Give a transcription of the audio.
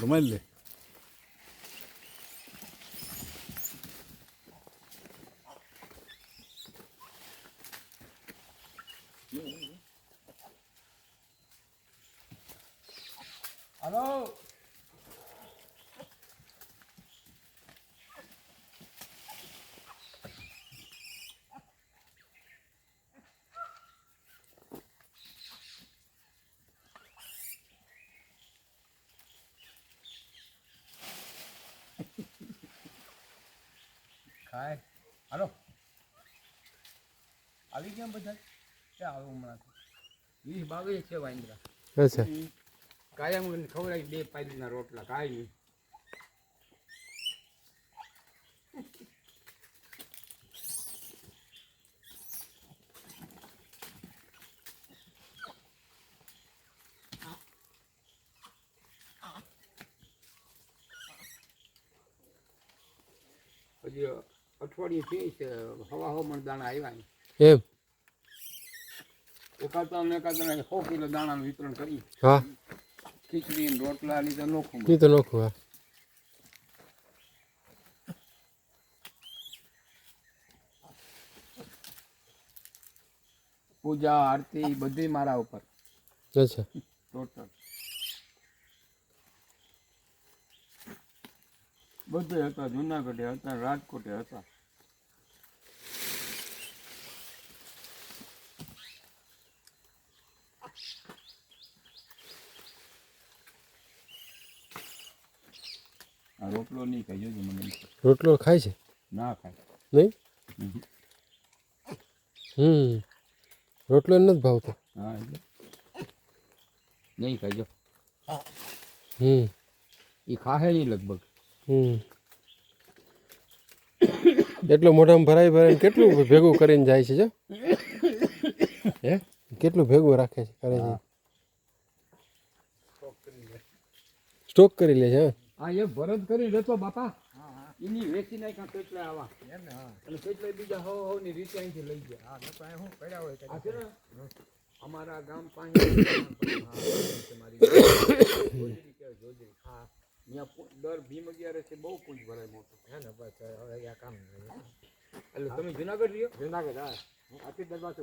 રૂમાલ લે હલો ખાય હાલો આવી ગયા બધા ક્યાં આવું હમણાંથી 20-22 છે વાંદરા અચ્છા કાયમ ખવડાવી 2 પાયલીના રોટલા કાંઈ નહીં હજી અઠવાડિયું થી હવામાન દાણા આવ્યા એમ એકાદા 100 કિલો દાણાનું વિતરણ કરી હા ખીચડી ને રોટલા ની તો નોખું એ તો નોખું હા પૂજા આરતી બધી મારા ઉપર અચ્છા ટોટલ બધે હતા જુનાગઢે હતા રાજકોટે હતા આ રોટલો નહીં ખાઈ જોજો મને રોટલો ખાય છે ના ખાય નહીં રોટલો નથી ભાવતો હા એટલે નહીં ખાઈ જો એ ખાહે નહીં લગભગ એટલો મોઢામાં ભરાઈ ભરાઈને કેટલું ભેગું કરીને જાય છે જો હે કેટલું ભેગું રાખે છે કરે છે સ્ટોક કરી લે છે હા એ ભરત કરી લેતો બાપા એની વેચી નાખ્યા કેટલા આવા અને કેટલા બીજા ની રીતે અહીંથી લઈ ગયા શું કર્યા હોય આ છે ને અમારા ગામ પાસે મારી જોજરી હા દર ભીમ 11 છે બહુ પૂંજ ભરાય મોટો હે ને બસ હવે આ કામ એટલે તમે જુનાગઢ રહ્યો જુનાગઢ હા આથી દરબાર